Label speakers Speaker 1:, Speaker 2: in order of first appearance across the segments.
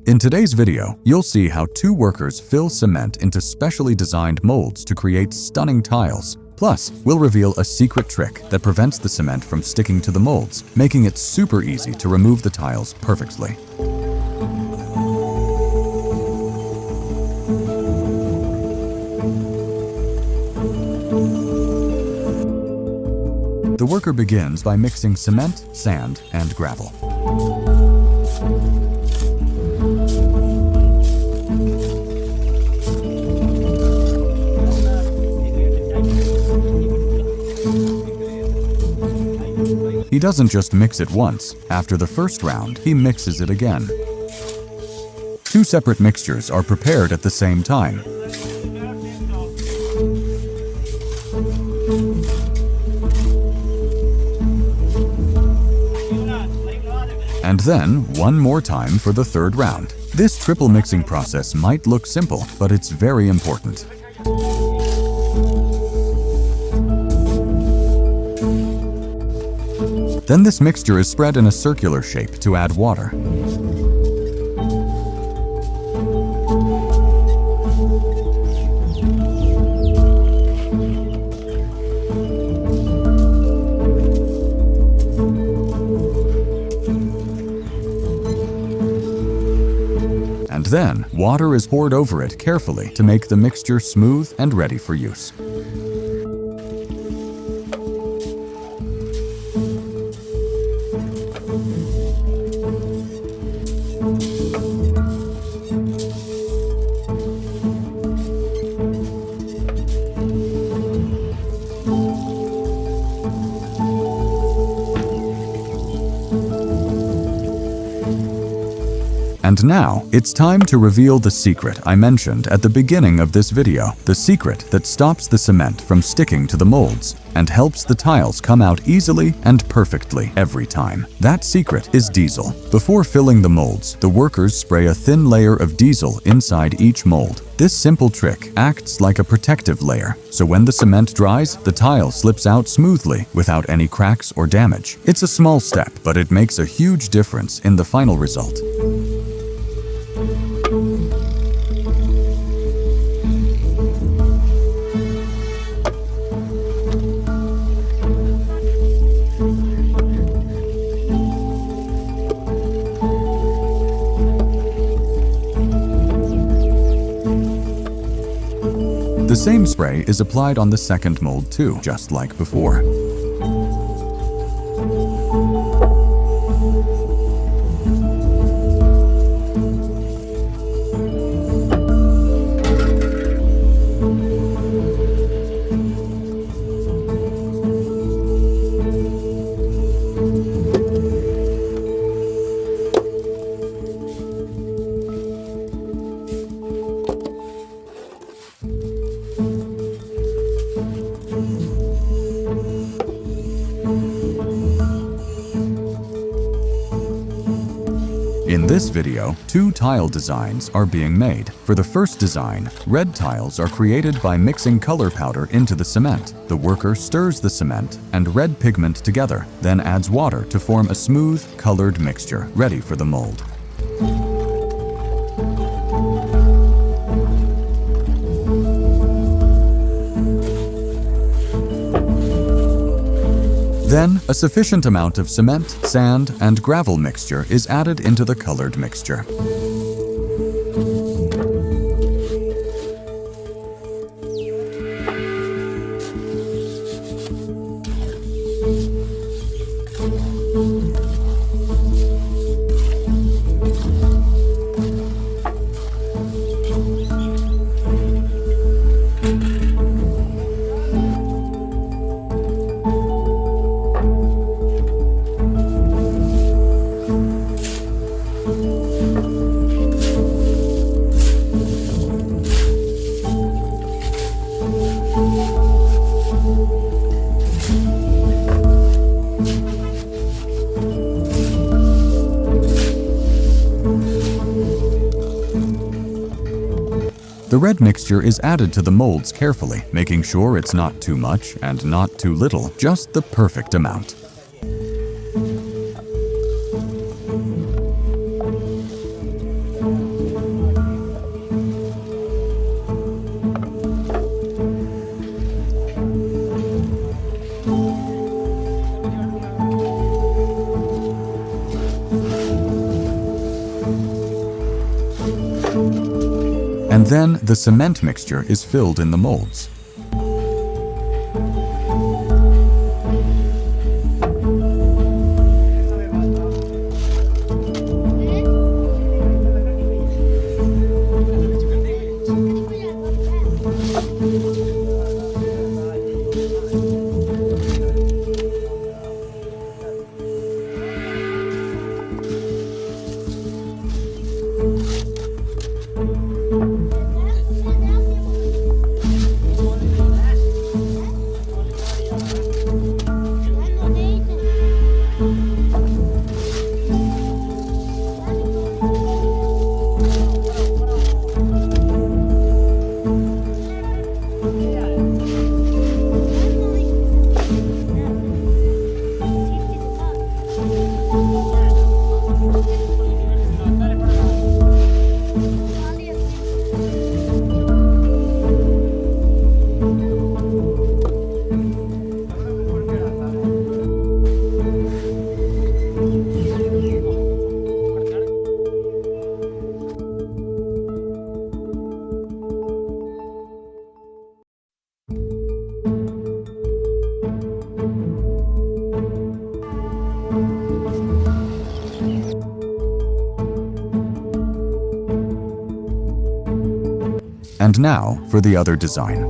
Speaker 1: In today's video, you'll see how two workers fill cement into specially designed molds to create stunning tiles. Plus, we'll reveal a secret trick that prevents the cement from sticking to the molds, making it super easy to remove the tiles perfectly. The worker begins by mixing cement, sand, and gravel. He doesn't just mix it once. After the first round, he mixes it again. Two separate mixtures are prepared at the same time. And then one more time for the third round. This triple mixing process might look simple, but it's very important. Then this mixture is spread in a circular shape to add water. And then, water is poured over it carefully to make the mixture smooth and ready for use. And now, it's time to reveal the secret I mentioned at the beginning of this video. The secret that stops the cement from sticking to the molds and helps the tiles come out easily and perfectly every time. That secret is diesel. Before filling the molds, the workers spray a thin layer of diesel inside each mold. This simple trick acts like a protective layer, so when the cement dries, the tile slips out smoothly without any cracks or damage. It's a small step, but it makes a huge difference in the final result. The same spray is applied on the second mold too, just like before. In this video, two tile designs are being made. For the first design, red tiles are created by mixing color powder into the cement. The worker stirs the cement and red pigment together, then adds water to form a smooth, colored mixture, ready for the mold. Then, a sufficient amount of cement, sand, and gravel mixture is added into the colored mixture. The red mixture is added to the molds carefully, making sure it's not too much and not too little, just the perfect amount. And then the cement mixture is filled in the molds. And now for the other design.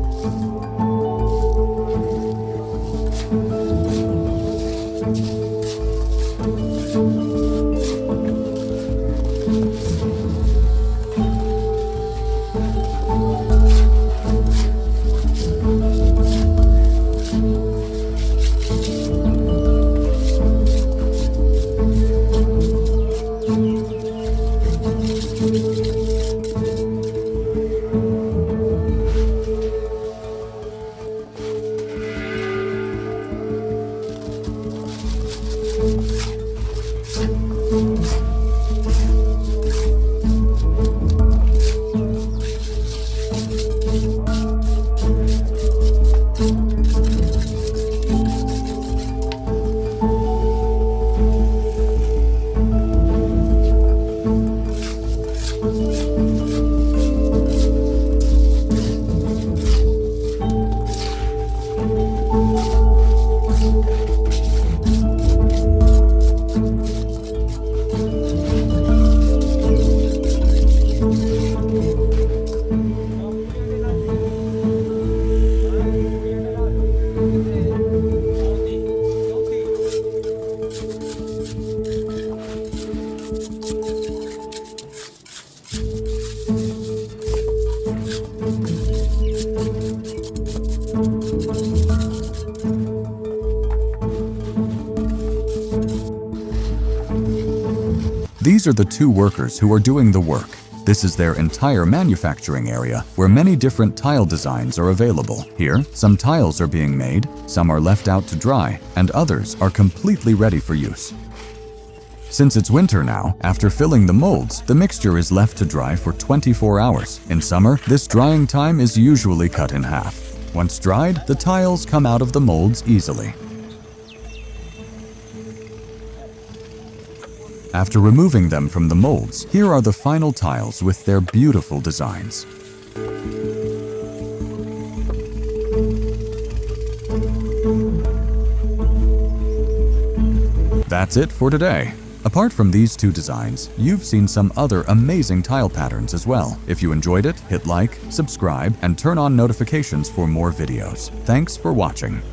Speaker 1: These are the two workers who are doing the work. This is their entire manufacturing area where many different tile designs are available. Here, some tiles are being made, some are left out to dry, and others are completely ready for use. Since it's winter now, after filling the molds, the mixture is left to dry for 24 hours. In summer, this drying time is usually cut in half. Once dried, the tiles come out of the molds easily. After removing them from the molds, here are the final tiles with their beautiful designs. That's it for today. Apart from these two designs, you've seen some other amazing tile patterns as well. If you enjoyed it, hit like, subscribe, and turn on notifications for more videos. Thanks for watching.